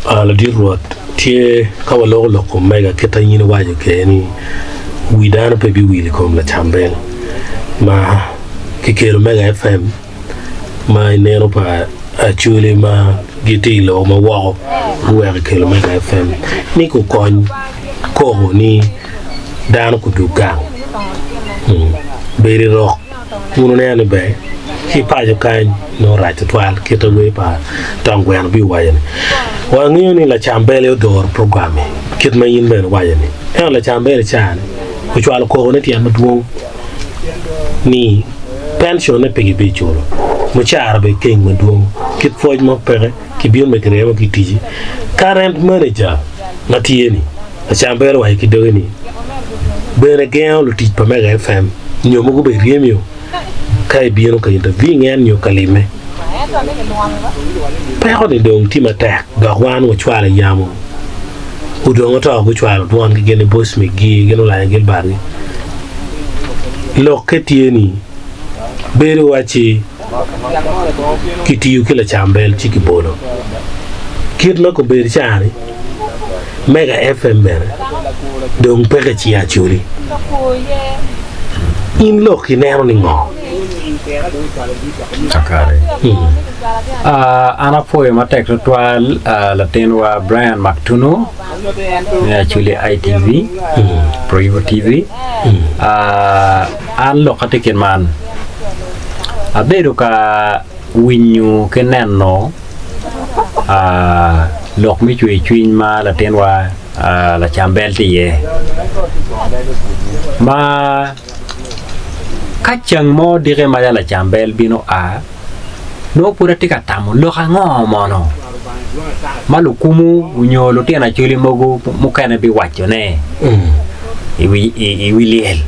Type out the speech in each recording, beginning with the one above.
la di Rwot tie kawalo loko mega keta yini waje ke ni widana pe bi wili kom Lacambel ma kikelo mega FM ma nero pa Acholi ma gitilo ma wow ruwer kelo mega FM ni ko kon ko ni dan ko dugang beri rock uno ne ane be ki pajo kan no right twal kito we pa tangwen bi wayane wa ngiyo ni Lacambel odor programme kit ma yin ben wayane Lacambel chan ko chwal ko ne tian maduong ni pension ne pegi be chulo mo char be king maduong kit foj mo pere ki bion me krema ki tiji current manager na tieni Lacambel wa ki dogeni bene gen lo tij pa mega FM nyomo go be riemio kai bieno ka interview ngen yo kalime pa ho ni dong ti matek ga wan wo chwala yamo udongo to go chwala don gi gene boss me gi geno la ngel bari lo ketieni bere wachi kitiyu kila Lacambel chiki bolo kirlo ko bere chani mega FM bere dong pega chi Acholi in lo kinero ni ngo Akare. Ana foi matek twal latenwa Brian Mactuno Acholi ITV Proivo TV an lo katiken man abedo ka winyu keneno lok mi chwe chwin ma latenwa Lacambel tiye ma kachang mo dire ma Lacambel bino no pura tika tamu lo kango mono malukumu unyolo tia na chuli mogu mukana bi wacho ne iwiliel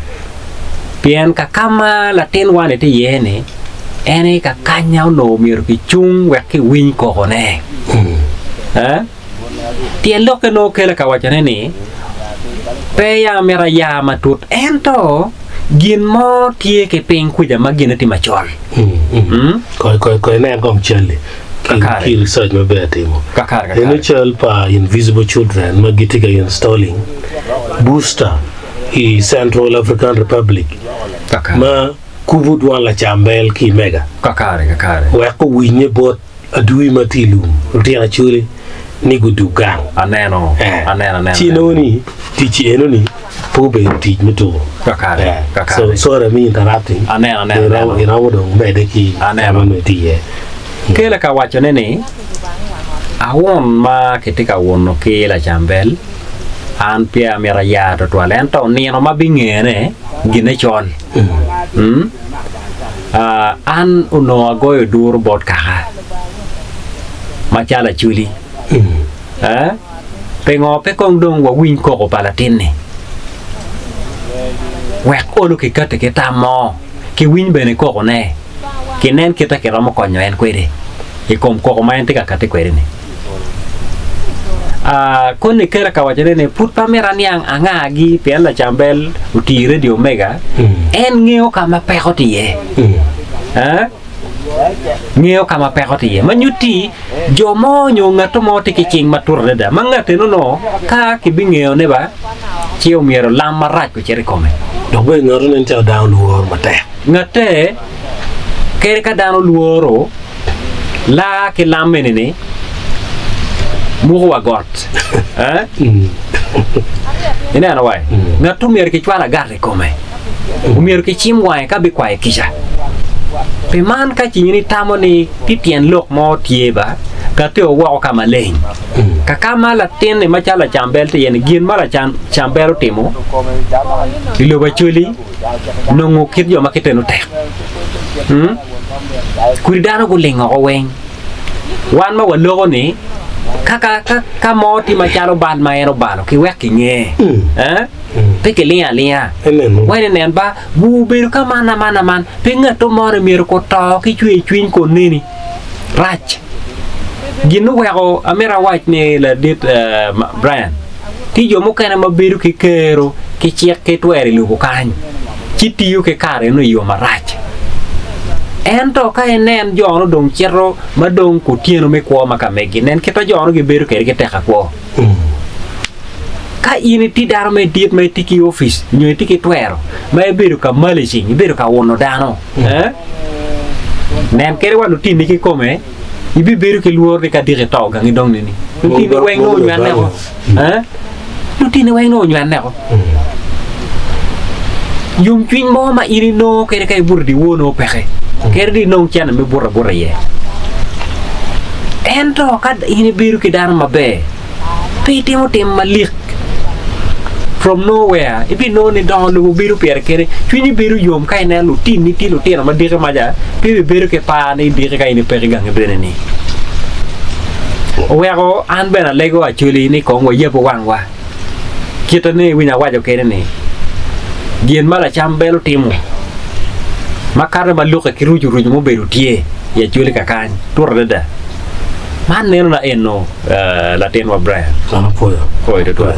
pien kakama latenwa ne ti yene ene kakanya no mir ki chung wek ki win ko ne tia loke no kele ka wacho ne ni pe ya mera ya matut ento gin mo tie ke peng kuja magina ti machol ko ne gom chelle ki research ma betimo initial pa invisible children magitiga installing booster in Central African Republic ma kubud wan Lacambel ki mega kakare wa ko winye bot adui matilum rutia Acholi ni gudugang aneno chino ni tichi eno ni pobe tij mito kakare so mi interrupting aneno ina do mede ki aneno metie kele ka wacho nene awon ma ketika wono ke Lacambel an pia mera ya to talento ni no mabingene gine chol an uno goyo dur bot ka machala chuli pengo pe kong dong wa win ko palatin ne wek olu ke kate ke tamo ke win bene ko ne kinen kita ke ramo konyo en kwere Ikom ko ma ente ka kate kwere ne kon ne kera ka wajere ne put pamera niang angagi pe Lacambel uti radio mega en ngeo kama pekoti ye ngeo kama pekoti ye manyuti jomo nyo ngato mo tiki ching matur da mangate no ka kibingeo ne ba chiu miero lamaraj ko chere kome do be ngaro nen ta down luor mate ngate kere ka dano luoro la ke lamene ne muwa got ina na wai ngatu mier ki chwala gare kome mier ki chimwa ka bi kwa kisha pe man ka chinyini tamo ni titien lok mo tieba ka te o wa kama leng ka kama la tenne ma chala Lacambel te yen gin mala Lacambel timo ilo bachuli nongo kit yo makiteno tek kuridano go lengo o weng wan ma walogo ni ka mo ti machalo bal ma ero balo ki wek nge pe ke lia wene nen ba bu be ka mana man pe ngato more mir ko to ki chwin ko nini rach ginu wego amera white ne la dit Brian ti jo mo kana maberu ki kero ki chiek ke twere lu ko kan ti yu ke kare no yo marach ento ka enen jono dong chero madong kutieno me kwa makamegi nen kita jono ge beru kere teka kwa ka ini ti daro me diet me tiki office nyo tiki twero me beru ka malishi beru ka wono dano nen kere wanu ti niki kome ibi beru ke luor de ka dire taw ga ngi dong ni ti ni weng no nyan ne ko ti ni weng no nyan ne ko yung twin mo ma ini no kere kay burdi wono pexe kere di nong chana me bura ye ento kad ini biru ki dar mabe piti mo tem malik from nowhere ibi no ni don lu biru per kere twini biru yom kay na lu tin ni ti lu tena ma dire maja pi biru ke pa ni dire kay ni per gang beneni wero an bena lego Acholi ni ko ngo yebo wangwa kita ni winya wajo kere ni gien mala chambelo timu makara maluka kiruju mo beru tie ya Acholi kakan turda man neno na eno la tenwa bra sana poyo to